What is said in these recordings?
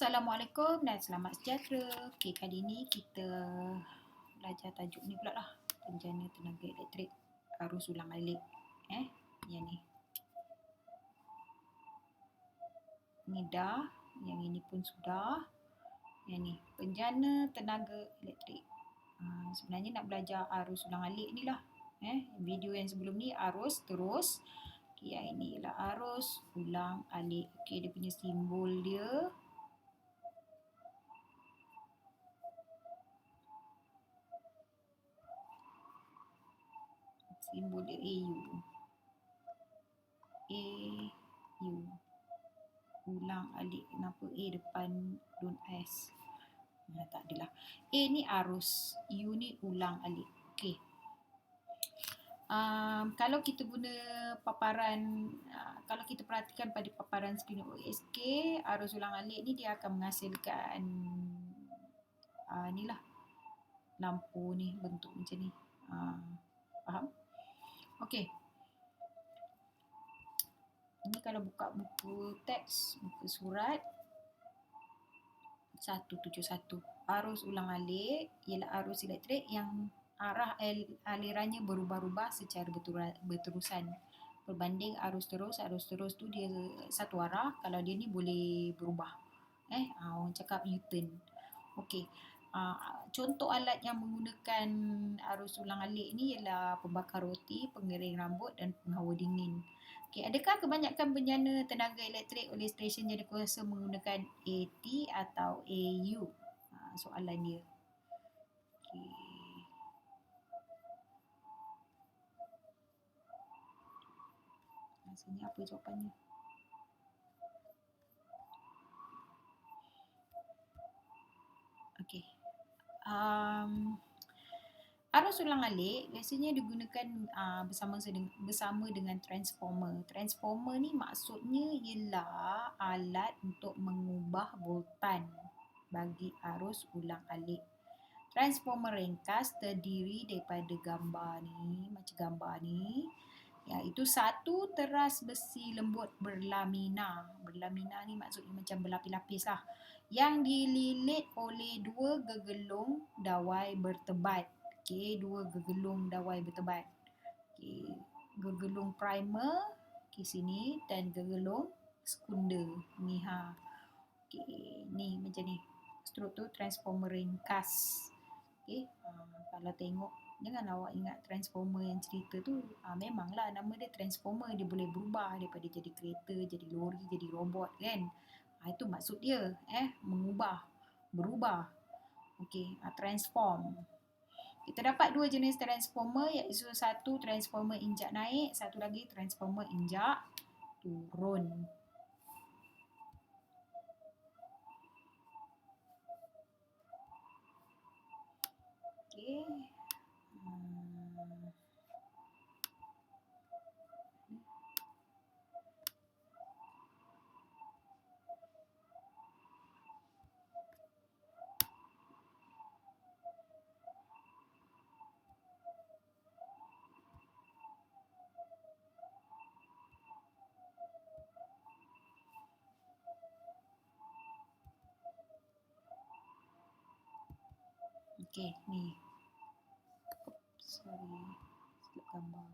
Assalamualaikum dan selamat sejahtera. Okey, kali ini kita belajar tajuk ni pula lah. Penjana tenaga elektrik arus ulang-alik. Yang ni. Ni dah, yang ini pun sudah. Yang ni, penjana tenaga elektrik. Sebenarnya nak belajar arus ulang-alik ni lah. Video yang sebelum ni arus terus. Okay, yang ini ialah arus ulang-alik. Okey, dia punya simbol dia. Simbol dia AU. AU. Ulang-alik. Kenapa A depan don't S? Tak adalah. A ni arus. U ni ulang-alik. Okey. Kalau kita guna paparan, kalau kita perhatikan pada paparan skrin OSK, arus ulang-alik ni dia akan menghasilkan ni lah. Lampu ni bentuk macam ni. Faham? Okey. Ini kalau buka buku teks, buku surat 171. Arus ulang-alik ialah arus elektrik yang arah alirannya berubah-ubah secara berterusan. Berbanding arus terus tu dia satu arah, kalau dia ni boleh berubah. Orang cakap U-turn. Okey. Contoh alat yang menggunakan arus ulang-alik ni ialah pembakar roti, pengering rambut dan penghawa dingin. Okay, adakah kebanyakan penjana tenaga elektrik oleh stesen jadikuasa menggunakan AT atau AU? Soalan dia. Okay. Rasanya apa jawapannya? Okay. Arus ulang-alik biasanya digunakan bersama dengan transformer. Transformer ni maksudnya ialah alat untuk mengubah voltan bagi arus ulang-alik. Transformer ringkas terdiri daripada gambar ni, macam gambar ni, iaitu satu teras besi lembut berlamina. Berlamina ni maksudnya macam berlapis-lapis lah, yang dililit oleh dua gegelung dawai bertebat. Okey, dua gegelung dawai bertebat. Okey, gegelung primer di sini dan gegelung sekunder ni Okey, ni macam ni. Struktur transformer ringkas. Okey, kalau tengok, jangan awak ingat transformer yang cerita tu. Memanglah nama dia transformer, dia boleh berubah daripada jadi kereta, jadi lori, jadi robot kan. Itu maksud dia, mengubah, berubah. Okey, transform. Kita dapat dua jenis transformer, iaitu satu transformer injak naik, satu lagi transformer injak turun. Okey. Okey, ni. Sorry, silap gambar.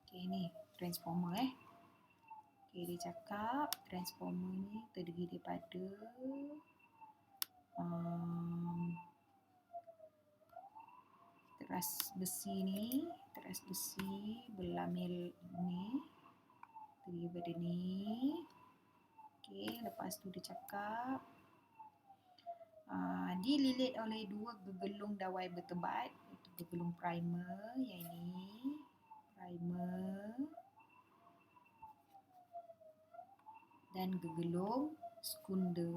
Okey, ni transformer Okey, dia cakap transformer ni terdiri daripada teras besi berlamil ni, terdiri daripada ni. Okey, lepas tu dia cakap dililit oleh dua gegelung dawai bertebat, iaitu gegelung primer, yang ini primer, dan gegelung sekunder.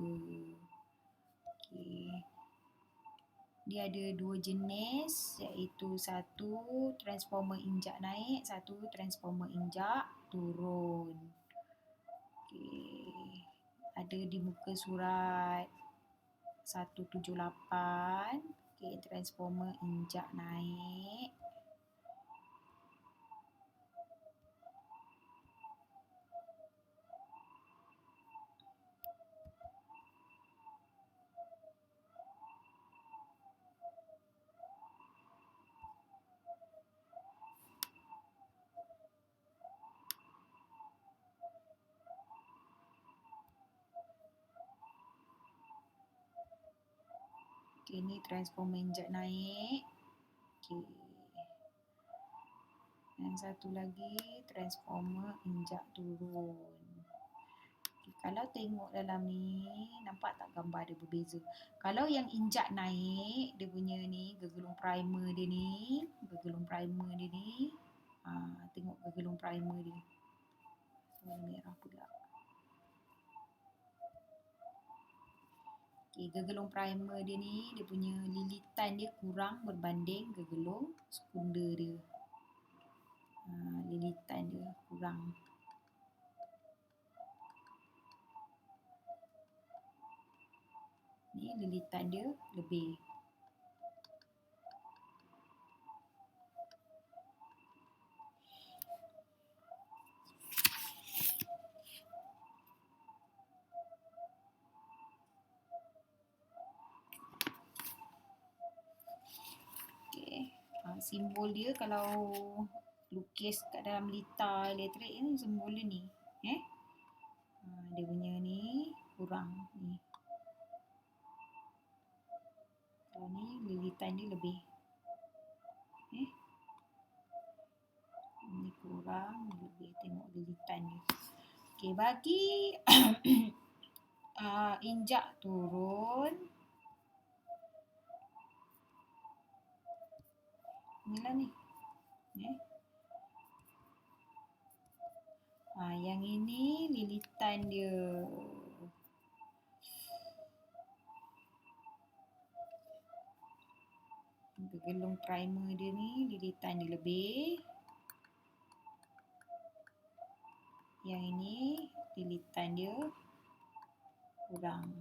Okey. Dia ada dua jenis, iaitu satu transformer injak naik, satu transformer injak turun. Okey. Ada di muka surat 178. Okey, transformer injak naik. Okey, ni transformer injak naik. Okey. Yang satu lagi transformer injak turun. Okay, kalau tengok dalam ni, nampak tak gambar dia berbeza. Kalau yang injak naik, dia punya ni, gegelung primer dia ni. Tengok gegelung primer dia. Warna merah pula. Okay, gegelung primer dia ni, dia punya lilitan dia kurang berbanding gegelung sekunder dia. Lilitan dia kurang. Ni lilitan dia lebih. Okay. Simbol dia kalau lukis kat dalam lita elektrik ni, simbol dia ni. Dia punya ni kurang ni. Kalau ni lilitan dia lebih. Ni kurang, ni lebih. Tengok lilitan dia. Okay, bagi injak turun. Inilah ni. Yang ini lilitan dia. Gegelung primer dia ni lilitan dia lebih. Yang ini lilitan dia kurang.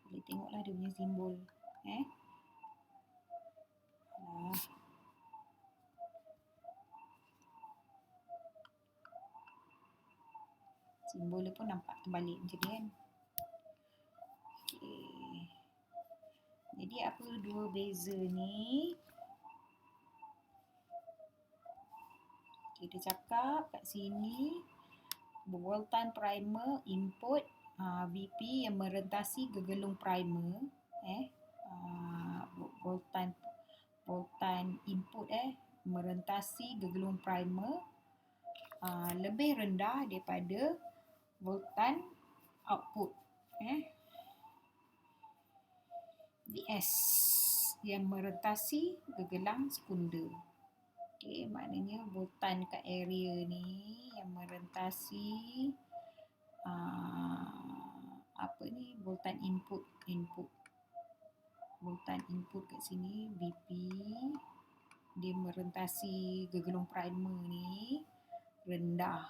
Boleh tengoklah dia punya simbol. Simbol dia pun nampak terbalik macam ni kan. Okay. Jadi apa dua beza ni? Okay, dia cakap kat sini voltan primer input VP yang merentasi gegelung primer. Voltan input merentasi gegelung primer lebih rendah daripada voltan output VS yang merentasi gegelang sekunder. Okay, maknanya voltan kat area ni yang merentasi voltan input. Voltan input kat sini VP, dia merentasi gegelung primer ni rendah.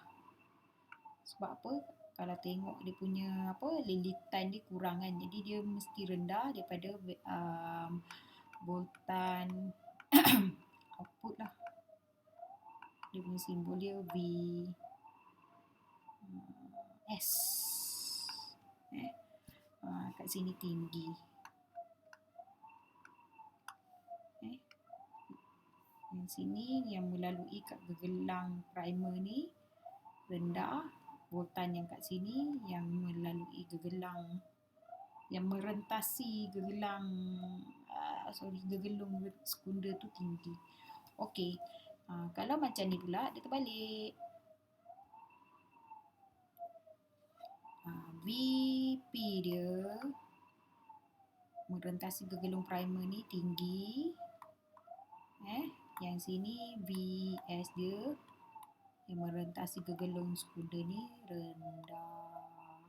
Sebab apa? Kalau tengok dia punya lilitan dia kurang kan. Jadi dia mesti rendah daripada voltan output lah. Dia punya simbol dia VS. Kat sini tinggi. Yang sini yang melalui kat gegelang primer ni rendah. Voltan yang kat sini yang melalui gegelang, yang merentasi gegelung sekunder tu tinggi. Okey. Kalau macam ni pula dia terbalik. VP dia merentasi gegelung primer ni tinggi. Yang sini VS dia yang merentasi gegelung sekunder ni rendah.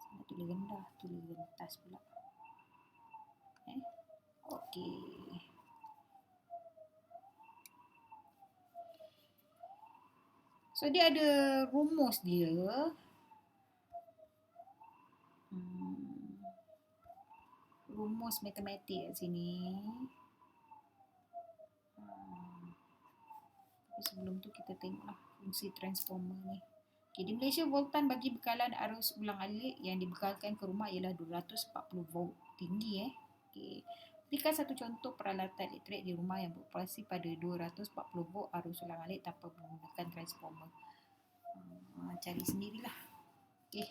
Sana tulis rendah, tulis rentas pula. Okey. So dia ada rumus dia. rumus matematik kat sini. Tapi sebelum tu kita tengoklah fungsi transformer ni. Okay, di Malaysia, voltan bagi bekalan arus ulang-alik yang dibekalkan ke rumah ialah 240 volt. Tinggi Okay. Berikan satu contoh peralatan elektrik di rumah yang beroperasi pada 240 volt arus ulang-alik tanpa menggunakan transformer. Cari sendirilah. Okay.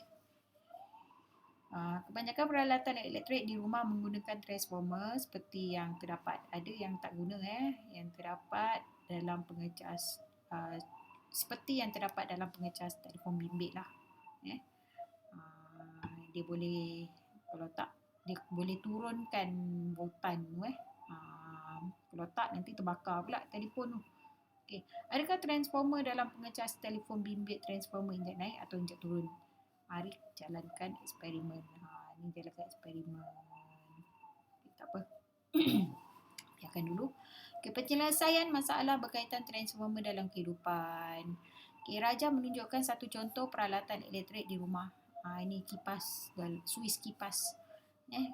Kebanyakan peralatan elektrik di rumah menggunakan transformer seperti yang terdapat. Ada yang tak guna yang terdapat dalam pengecas seperti yang terdapat dalam pengecas telefon bimbit lah. Dia boleh, kalau tak, dia boleh turunkan voltan tu kalau tak nanti terbakar pula telefon tu. Okay. Adakah transformer dalam pengecas telefon bimbit transformer injek naik atau injek turun? Mari jalankan eksperimen. Ni jalankan eksperimen. Okay, tak apa. Biarkan dulu. Okay, penyelesaian masalah berkaitan transformer dalam kehidupan. Okay, Raja menunjukkan satu contoh peralatan elektrik di rumah. Ini kipas dan suis kipas.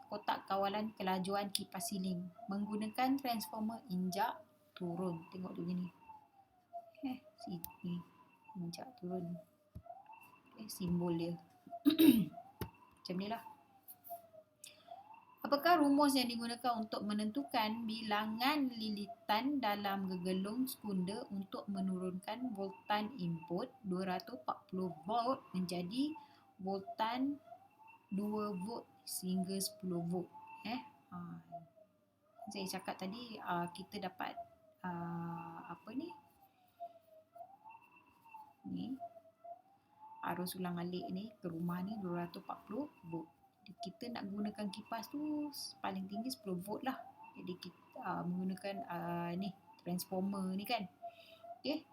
Kotak kawalan kelajuan kipas siling menggunakan transformer injak turun. Tengok dulu ni. Sini injak turun. Simbol dia. Macam ni lah. Apakah rumus yang digunakan untuk menentukan bilangan lilitan dalam gegelung sekunder untuk menurunkan voltan input 240 volt menjadi voltan 2 volt sehingga 10 volt? Saya cakap tadi kita dapat apa ni? Ni arus ulang-alik ni ke rumah ni 240 volt. Kita nak gunakan kipas tu paling tinggi 10 volt lah. Jadi kita menggunakan ni transformer ni kan. Okay.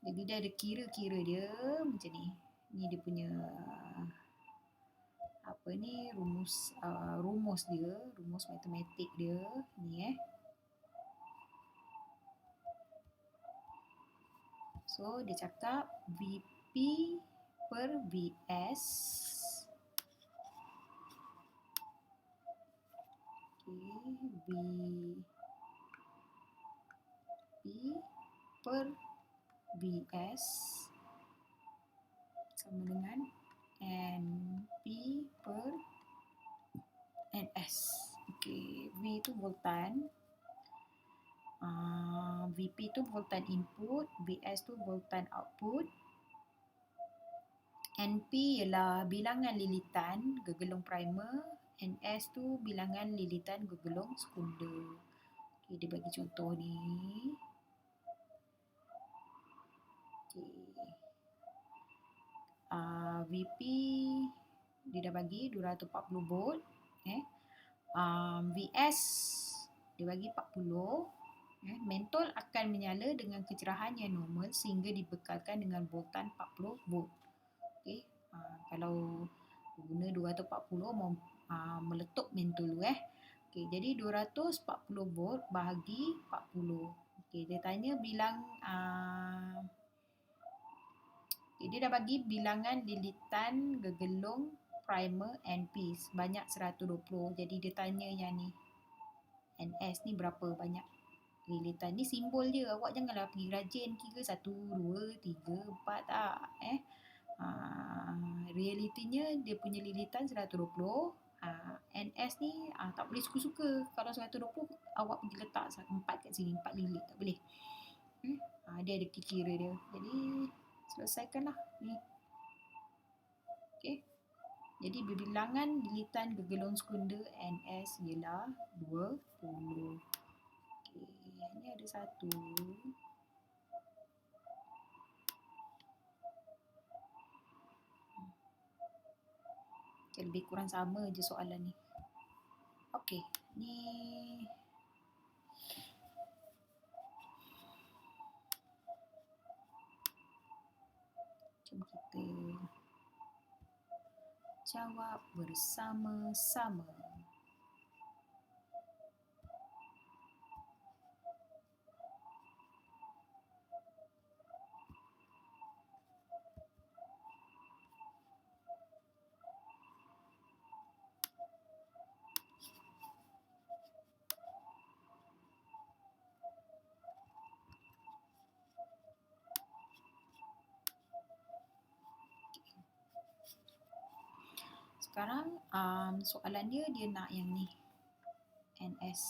Jadi dia ada kira-kira dia macam ni. Ni dia punya apa ni rumus dia, rumus matematik dia ni So dia cakap VP per VS VP per VS sama dengan NP per NS. Okay, V itu voltan, VP itu voltan input, VS itu voltan output, NP ialah bilangan lilitan gegelung primer, NS tu bilangan lilitan gegelung sekunder. Okay, dia bagi contoh ni. Okay. VP dia dah bagi 240 volt. VS dia bagi 40. Mentol akan menyala dengan kecerahan yang normal sehingga dibekalkan dengan voltan 40 volt. Okay. Kalau guna 240 meletup mentol dulu Okay, jadi 240 volt bahagi 40. Okay, dia tanya bilang dia dah bagi bilangan lilitan gegelung primer NP sebanyak 120. Jadi dia tanya yang ni NS ni berapa banyak lilitan. Ni simbol je. Awak janganlah pergi rajin kira 1, 2, 3, 4 tak. Realitinya dia punya lilitan 120. NS ni tak boleh suka-suka. Kalau 120 awak pergi letak 4 kat sini, 4 lilit tak boleh. Dia ada kira dia. Jadi selesaikanlah ni. Okay. Jadi bilangan lilitan gegelung sekunder NS ialah 20. Okay. Ni ada satu. Okay, lebih kurang sama je soalan ni. Okay. Ni kita jawab bersama-sama. sekarang soalan dia nak yang ni, NS.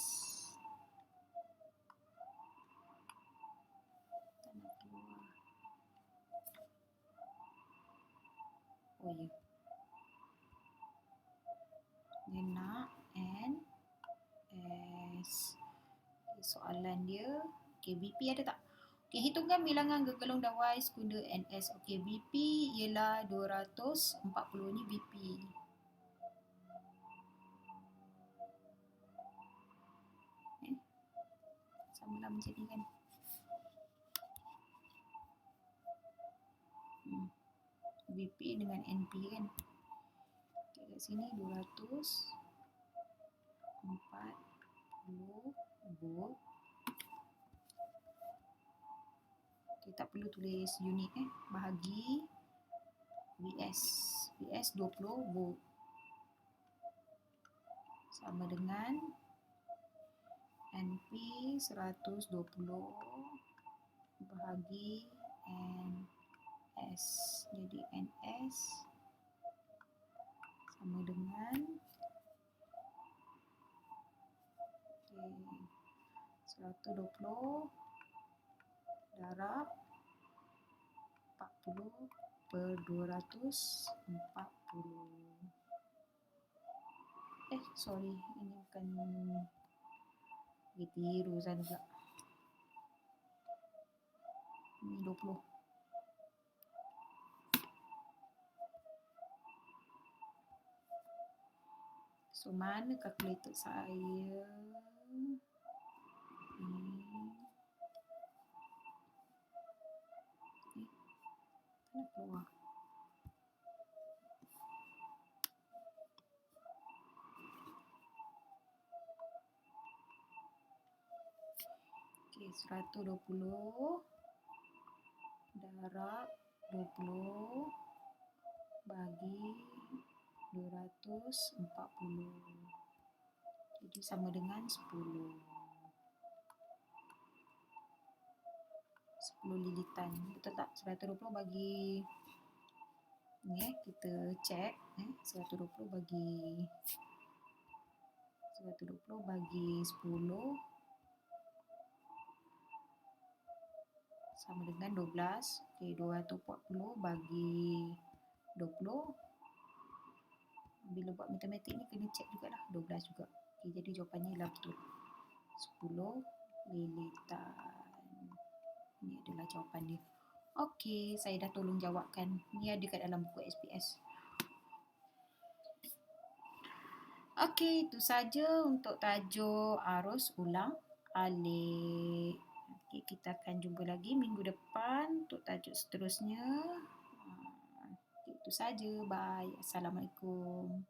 Tak nak keluar. Oh ya. Dia nak NS. Soalan dia, okay, BP ada tak? Okay, hitungkan bilangan gegelung dan wise guna NS. Okay, BP ialah 240 ni BP. Samalah macam ni kan. BP dengan NP kan. Okay, kat sini 240 volt. Okay, tak perlu tulis unit bahagi VS. VS 20 volt. Sama dengan NP 120 bahagi NS. Jadi NS sama dengan 120 darab 40 per 240. Sorry, ini bukan, tiru sana pula. Ini 20. So, mana kalkulator saya? Tak nak keluar. Okay, 120 darab 20 bagi 240. Jadi sama dengan 10. 10 lilitan. Betul tak? 120 bagi ni kita check 120 bagi 10 sama dengan 12. Okey, 240 bagi 20. Bila buat matematik ni kena check jugalah, 12 juga. Okey, jadi jawapannya ialah betul. 10 lilitan. Ini adalah jawapan dia. Okey, saya dah tolong jawabkan. Ni ada kat dalam buku SPS. Okey, itu saja untuk tajuk arus ulang alik. Okey, kita akan jumpa lagi minggu depan untuk tajuk seterusnya. Itu saja. Bye. Assalamualaikum.